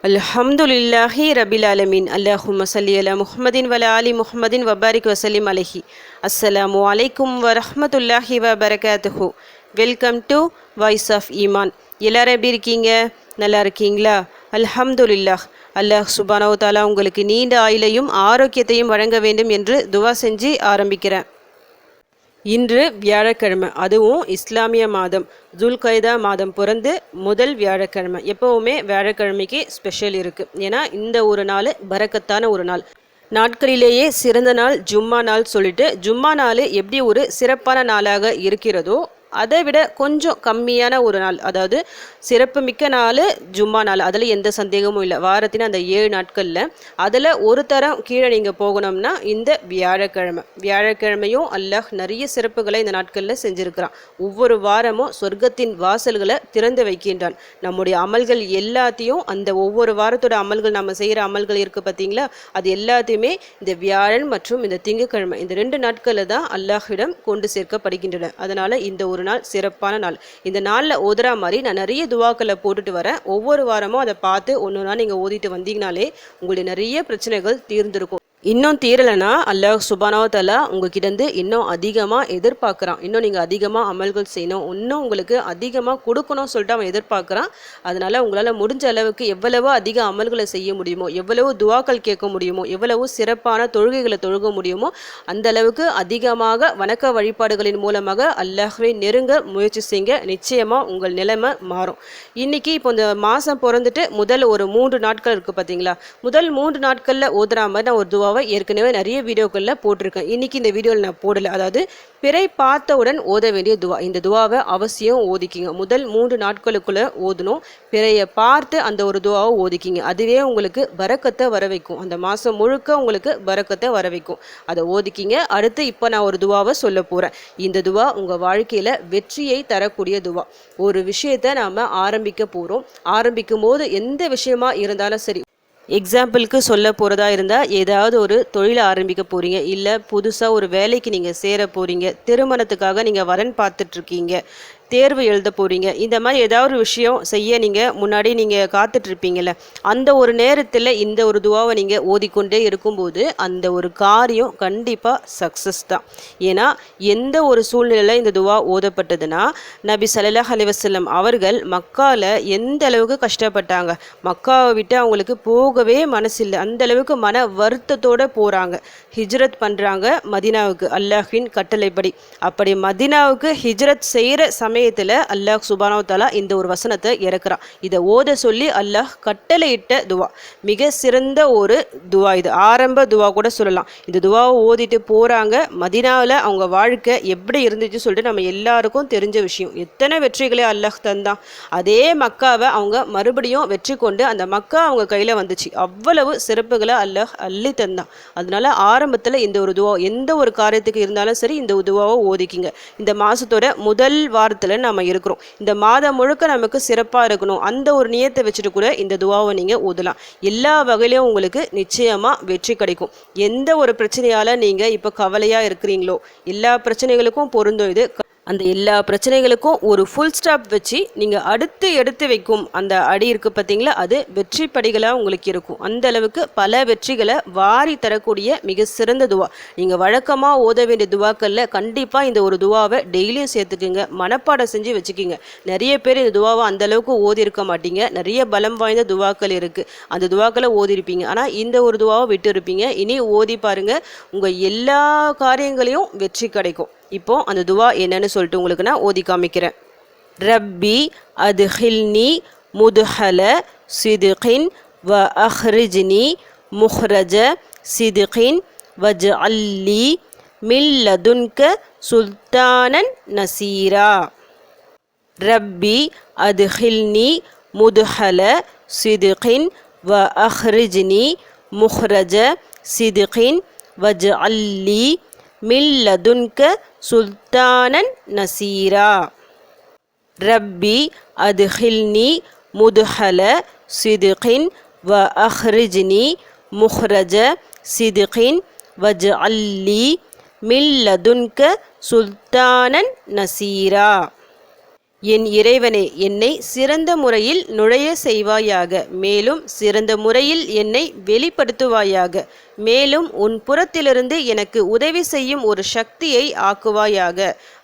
அல்ஹம்துலில்லாஹி ரபில் ஆலமீன். அல்லாஹும்ம ஸல்லி அலா முஹம்மதின் வ அலா ஆலி முஹம்மதின் வபாரிக் வசல்லிம் அலைஹி. அஸ்ஸலாமு அலைக்கும் வரஹ்மத்துல்லாஹி வபரகாத்துஹு. வெல்கம் டு வாய்ஸ் ஆஃப் ஈமான். எல்லாரும் எப்படி இருக்கீங்க? நல்லா இருக்கீங்களா? அல்ஹம்துலில்லாஹ். அல்லாஹ் சுப்ஹானஹு வ தஆலா உங்களுக்கு நீண்ட ஆயுளையும் ஆரோக்கியத்தையும் வழங்க வேண்டும் என்று துவா செஞ்சு ஆரம்பிக்கிறேன். இன்று வியாழக்கிழமை, அதுவும் இஸ்லாமிய மாதம் ஜுல்கைதா மாதம் பிறந்து முதல் வியாழக்கிழமை. எப்போவுமே வியாழக்கிழமைக்கு ஸ்பெஷல் இருக்குது. ஏன்னா இந்த ஒரு நாள் பரக்கத்தான ஒரு நாள். நாட்களிலேயே சிறந்த நாள் ஜும்மா நாள் சொல்லிட்டு, ஜும்மா நாள் எப்படி ஒரு சிறப்பான நாளாக இருக்கிறதோ அதை விட கொஞ்சம் கம்மியான ஒரு நாள், அதாவது சிறப்பு மிக்க நாள் ஜும்மா நாள். அதில் எந்த சந்தேகமும் இல்லை. வாரத்தின் அந்த 7 நாட்களில் அதில் ஒரு தரம் கீழே நீங்கள் போகணும்னா இந்த வியாழக்கிழமையும் அல்லாஹ் நிறைய சிறப்புகளை இந்த நாட்களில் செஞ்சுருக்கிறான். ஒவ்வொரு வாரமும் சொர்க்கத்தின் வாசல்களை திறந்து வைக்கின்றான். நம்முடைய அமல்கள் எல்லாத்தையும், அந்த ஒவ்வொரு வாரத்தோட அமல்கள், நம்ம செய்கிற அமல்கள் இருக்குது பார்த்தீங்களா, அது எல்லாத்தையுமே இந்த வியாழன் மற்றும் இந்த திங்கட்கிழமை, இந்த 2 நாட்களில் தான் அல்லாஹ்விடம் கொண்டு சேர்க்கப்படுகின்றன. அதனால் இந்த ஒரு நாள் சிறப்பான நாள். இந்த நாளில் ஓதுறா மாதிரி நான் நிறைய துவாக்களை போட்டுட்டு வரேன். ஒவ்வொரு வாரமும் அதை பார்த்து ஒன்று நாள் நீங்கள் ஓதிட்டு வந்தீங்கனாலே உங்களுடைய நிறைய பிரச்சனைகள் தீர்ந்திருக்கும். இன்னும் தீரலைன்னா அல்லாஹ் சுப்ஹானஹு வ தஆலா உங்ககிட்டேருந்து இன்னும் அதிகமாக எதிர்பார்க்குறான். இன்னும் நீங்கள் அதிகமாக அமல்கள் செய்யணும், இன்னும் உங்களுக்கு அதிகமாக கொடுக்கணும்னு சொல்லிட்டு அவன் எதிர்பார்க்குறான். அதனால் உங்களால் முடிஞ்ச அளவுக்கு எவ்வளவோ அதிக அமல்களை செய்ய முடியுமோ, எவ்வளவோ துவாக்கள் கேட்க முடியுமோ, எவ்வளவோ சிறப்பான தொழுகைகளை தொழுக முடியுமோ அந்த அளவுக்கு அதிகமாக வணக்க வழிபாடுகளின் மூலமாக அல்லாஹ்வை நெருங்க முயற்சி செய்யுங்க. நிச்சயமாக உங்கள் நிலைமை மாறும். இன்றைக்கி இப்போ இந்த மாதம் பிறந்துட்டு முதல் ஒரு 3 நாட்கள் இருக்குது பார்த்தீங்களா, முதல் 3 நாட்களில் ஓதுறா மாதிரி நான் ஒரு துவா ஏற்கனவே நிறைய வீடியோக்களில் போட்டிருக்கேன். இன்னைக்கு இந்த வீடியோவில் நான் போடலை. அதாவது பிறை பார்த்தவுடன் ஓத வேண்டிய துவா. இந்த துவாவை அவசியம் ஓதிக்கிங்க. முதல் 3 நாட்களுக்குள்ள ஓதணும். பிறையை பார்த்து அந்த ஒரு துவாவை ஓதிக்கிங்க. அதுவே உங்களுக்கு பரக்கத்தை வர வைக்கும். அந்த மாதம் முழுக்க உங்களுக்கு பரக்கத்தை வர வைக்கும். அதை ஓதிக்கிங்க. அடுத்து இப்போ நான் ஒரு துவாவை சொல்ல போகிறேன். இந்த துவா உங்கள் வாழ்க்கையில் வெற்றியை தரக்கூடிய துவா. ஒரு விஷயத்தை நாம் ஆரம்பிக்க போகிறோம். ஆரம்பிக்கும் போது எந்த விஷயமா இருந்தாலும் சரி, எக்ஸாம்பிளுக்கு சொல்ல போகிறதா இருந்தால், ஏதாவது ஒரு தொழிலை ஆரம்பிக்க போகிறீங்க, இல்லை புதுசாக ஒரு வேலைக்கு நீங்கள் சேர போகிறீங்க, திருமணத்துக்காக நீங்கள் வரன் பார்த்துட்ருக்கீங்க, தேர்வு எழுத போகிறீங்க, இந்த மாதிரி ஏதாவது ஒரு விஷயம் செய்ய நீங்கள் முன்னாடி நீங்கள் காத்துட்ருப்பீங்கள்ல, அந்த ஒரு நேரத்தில் இந்த ஒரு துவாவை நீங்கள் ஓதிக்கொண்டே இருக்கும்போது அந்த ஒரு காரியம் கண்டிப்பாக சக்ஸஸ் தான். ஏன்னா எந்த ஒரு சூழ்நிலையில் இந்த துவா ஓதப்பட்டதுன்னா, நபி ஸல்லல்லாஹு அலைஹி வஸல்லம் அவர்கள் மக்காவில் எந்த அளவுக்கு கஷ்டப்பட்டாங்க, மக்காவை விட்டு அவங்களுக்கு போகவே மனசில்லை, அந்த அளவுக்கு மன வருத்தத்தோடு போகிறாங்க, ஹிஜ்ரத் பண்ணுறாங்க மதீனாவுக்கு அல்லாஹ்வின் கட்டளைப்படி. அப்படி மதீனாவுக்கு ஹிஜ்ரத் செய்கிற சமயத்தில் அல்லாஹ் சுப்ஹானஹு வ தஆலா இந்த ஒரு வசனத்தை இறக்குறான். இதை ஓத சொல்லி அல்லாஹ் கட்டளையிட்ட துவா. மிக சிறந்த ஒரு துவா இது. ஆரம்ப துவா கூட சொல்லலாம். இந்த துவாவை ஓதிட்டு போகிறாங்க. மதீனாவில் அவங்க வாழ்க்கை எப்படி இருந்துச்சு சொல்லிட்டு நம்ம எல்லாருக்கும் தெரிஞ்ச விஷயம். எத்தனை வெற்றிகளை அல்லாஹ் தந்தான். அதே மக்காவை அவங்க மறுபடியும் வெற்றி கொண்டு அந்த மக்கா அவங்க கையில் வந்துச்சு. அவ்வளவு சிறப்புகளை அல்லாஹ் அள்ளி தந்தான். அதனால ஆரம்பத்தில் இந்த ஒரு துவா, எந்த ஒரு காரியத்துக்கு இருந்தாலும் சரி இந்த துவாவை ஓதிக்கிங்க. இந்த மாதத்தோட முதல் வாரத்தில் நம்ம இருக்கிறோம். இந்த மாதம் முழுக்க நமக்கு சிறப்பாக இருக்கணும், அந்த ஒரு நியத்தை வச்சுட்டு கூட இந்த துவாவை நீங்கள் ஓதலாம். எல்லா வகையிலையும் உங்களுக்கு நிச்சயமாக வெற்றி கிடைக்கும். எந்த ஒரு பிரச்சனையால் நீங்கள் இப்போ கவலையாக இருக்கிறீங்களோ எல்லா பிரச்சனைகளுக்கும் பொருந்தும் இது. அந்த எல்லா பிரச்சனைகளுக்கும் ஒரு ஃபுல் ஸ்டாப் வச்சு நீங்கள் அடுத்து எடுத்து வைக்கும் அந்த அடி இருக்குது பார்த்தீங்களா, அது வெற்றி படிகளாக உங்களுக்கு இருக்கும். அந்த அளவுக்கு பல வெற்றிகளை வாரி தரக்கூடிய மிக சிறந்த துவா. நீங்கள் வழக்கமாக ஓத வேண்டிய துவாக்களில் கண்டிப்பாக இந்த ஒரு துவாவை டெய்லியும் சேர்த்துக்குங்க. மனப்பாடம் செஞ்சு வச்சுக்கிங்க. நிறைய பேர் இந்த துவாவை அந்தளவுக்கு ஓதி இருக்க மாட்டீங்க. நிறைய பலம் வாய்ந்த துவாக்கள் இருக்குது, அந்த துவாக்களை ஓதிருப்பீங்க. ஆனால் இந்த ஒரு துவாவை விட்டு இருப்பீங்க. இனி ஓதி பாருங்கள், உங்கள் எல்லா காரியங்களையும் வெற்றி கிடைக்கும். இப்போ அந்த துவா என்னன்னு சொல்லிட்டு உங்களுக்கு நான் ஓதி காமிக்கிறேன். ரப்பி அத்ஹில்னி முத்ஹல சித்கின் வ அஹ்ரிஜ்னி முஹ்ரஜ சித்கின் வஜ்அல்லி மின் லதுன்க சுல்தானன் நசீரா. ரப்பி அத்ஹில்னி முத்ஹல சித்கின் வ அஹ்ரிஜ்னி முஹ்ரஜ சித்கின் வஜ்அல்லி மின் லதுன்க சுல்தானன் நசீரா. ரப்பி அத்ஹில்னி முத்ஹல சித்கின் வ அஹ்ரிஜ்னி முஹ்ரஜ சித்கின் வஜ்அல்லி மின் லதுன்க சுல்தானன் நசீரா. என் இறைவனே, என்னை சிறந்த முறையில் நுழைய செய்வாயாக, மேலும் சிறந்த முறையில் என்னை வெளிப்படுத்துவாயாக, மேலும் உன் புறத்திலிருந்து எனக்கு உதவி செய்யும் ஒரு சக்தியை ஆக்குவாயாக.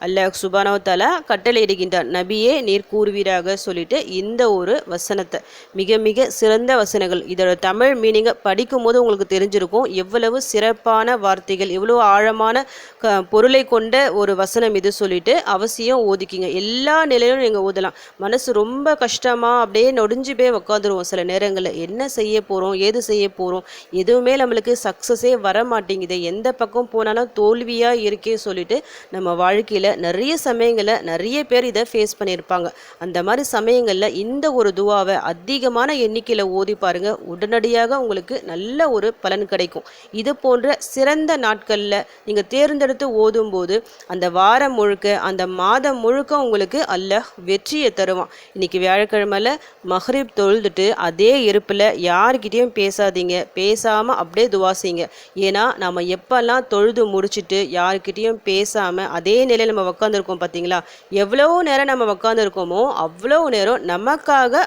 அல்லாஹ் சுப்ஹானஹு வ தஆலா கட்டளையிடுகின்றார், நபியே நீர் கூறுவீராக சொல்லிட்டு இந்த ஒரு வசனத்தை, மிக மிக சிறந்த வசனங்கள். இதோட தமிழ் மீனிங்கை படிக்கும் போது உங்களுக்கு தெரிஞ்சிருக்கும் எவ்வளவு சிறப்பான வார்த்தைகள், எவ்வளோ ஆழமான பொருளை கொண்ட ஒரு வசனம் இது சொல்லிட்டு அவசியம் ஓதிக்கிங்க. எல்லா நிலையிலும் நீங்கள் ஓதலாம். மனசு ரொம்ப கஷ்டமாக அப்படியே நொடிஞ்சு போய் உட்காந்துருவோம் சில நேரங்களில். என்ன செய்ய போகிறோம், ஏது செய்ய போகிறோம், எதுவுமே நம்மளுக்கு சக்ஸஸே வர மாட்டேங்குது, எந்த பக்கம் போனாலும் தோல்வியாக இருக்கே சொல்லிட்டு நம்ம வாழ்க்கையில் நிறைய சமயங்களில் நிறைய பேர் இதை ஃபேஸ் பண்ணியிருப்பாங்க. அந்த மாதிரி சமயங்களில் இந்த ஒரு துவாவை அதிகமான எண்ணிக்கையில் ஓதி பாருங்க, உடனடியாக உங்களுக்கு நல்ல ஒரு பலன் கிடைக்கும். இது போன்ற சிறந்த நாட்களில் நீங்கள் தேர்ந்தெடுத்து ஓதும்போது அந்த வாரம் முழுக்க, அந்த மாதம் முழுக்க உங்களுக்கு அல்லாஹ் வெற்றியை தருவான். இன்னைக்கு வியாழக்கிழமையில் மஹ்ரிப் தொழுதுட்டு அதே இருப்பில் யார்கிட்டையும் பேசாதீங்க, பேசாமல் அப்படியே துவா செய்யுங்க. ஏன்னா நம்ம எப்பெல்லாம் தொழுது முடிச்சுட்டு யார்கிட்டையும் பேசாமல் அதே நிலையில் நம்ம உட்காந்துருக்கோம் பார்த்தீங்களா, எவ்வளோ நேரம் நம்ம உட்காந்துருக்கோமோ அவ்வளோ நேரம் நமக்காக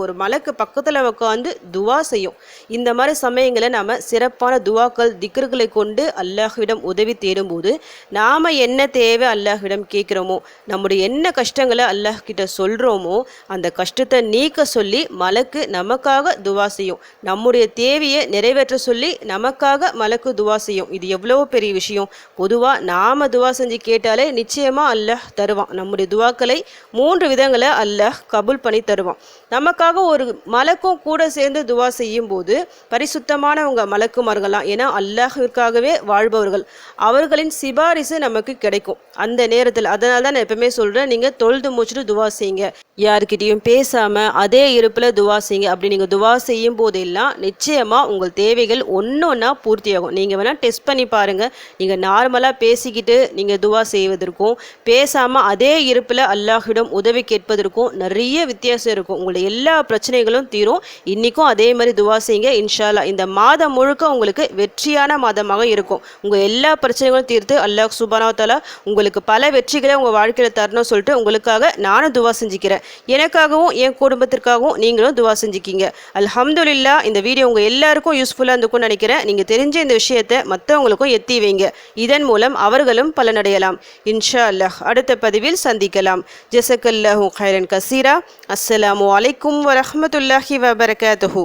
ஒரு மலக்கு பக்கத்தில் உட்காந்து துவா செய்யும். இந்த மாதிரி சமயங்களில் நம்ம சிறப்பான துவாக்கள் திக்ருகளை கொண்டு அல்லாஹ்விடம் உதவி தேடும்போது நாம் என்ன தேவை அல்லாஹ்விடம் கேட்குறோமோ, நம்முடைய என்ன கஷ்டங்களை அல்லாஹ் கிட்ட சொல்கிறோமோ அந்த கஷ்டத்தை நீக்க சொல்லி மலக்கு நமக்காக துவா செய்யும். நம்முடைய தேவையை நிறைவேற்ற சொல்லி நமக்காக மலக்கு துவா செய்யும். இது எவ்வளோ பெரிய விஷயம். பொதுவாக நாம் துவா செஞ்சு கேட்டாலே நிச்சயமாக அல்லாஹ் தருவான். நம்முடைய துவாக்களை 3 விதங்களை அல்லாஹ் கபூல் பண்ணி தருவான். நமக்காக ஒரு மலக்கும் கூட சேர்ந்து துவா செய்யும் போது பரிசுத்தமானவங்க மலக்குமார்கள்லாம், ஏன்னா அல்லாஹ்விற்காகவே வாழ்பவர்கள், அவர்களின் சிபாரிசு நமக்கு கிடைக்கும் அந்த நேரத்தில். அதனால தான் நான் எப்பவுமே சொல்கிறேன், நீங்கள் தொழுது முடிச்சுட்டு துவா செய்யுங்க, யாருக்கிட்டையும் பேசாமல் அதே இருப்பில் துவா செய்யுங்க. அப்படி நீங்கள் துவா செய்யும் போதெல்லாம் நிச்சயமாக உங்கள் தேவைகள் ஒன்றா பூர்த்தியாகும். நீங்கள் வேணால் டெஸ்ட் பண்ணி பாருங்கள். நீங்கள் நார்மலாக பேசிக்கிட்டு நீங்கள் துவா செய்வதற்கும் பேசாமல் அதே இருப்பில் அல்லாஹ்விடம் உதவி கேட்பதற்கும் நிறைய வித்தியாசம் இருக்கும். உங்களுடைய எல்லா பிரச்சனைகளும் தீரும். இன்றைக்கும் அதே மாதிரி துவா செய்யுங்க. இன்ஷா அல்லாஹ் இந்த மாதம் முழுக்க உங்களுக்கு வெற்றியான மாதமாக இருக்கும். உங்கள் எல்லா பிரச்சனைகளும் தீர்த்து அல்லாஹ் சுப்ஹானஹு வ தஆலா உங்களுக்கு பல வெற்றிகளை உங்கள் வாழ்க்கையில் தரணும்னு சொல்லிட்டு உங்களுக்காக நானும் துவா செஞ்சுக்கிறேன். எனக்காகவும் என் குடும்பத்திற்காகவும் நீங்களும் துவா செஞ்சுக்கிங்க. அல்ஹம்துலில்லாஹ். இந்த வீடியோ உங்கள் எல்லாருக்கும் யூஸ்ஃபுல்லாக இருந்துக்கும்னு நினைக்கிறேன். நீங்கள் தெரிஞ்ச இந்த விஷயத்தை மற்றவங்களுக்கும் எத்தி வைங்க. இதன் மூலம் அவர்களும் பலனடையலாம். இன்ஷா அல்லாஹ். அடுத்த பதிவில் சந்திக்கலாம். ஜஸக்கல்லாஹு கைரன் கசீரா. அஸ்ஸலாமு அலைக்கும் வரஹ்மத்துல்லாஹி வபரகாத்துஹு.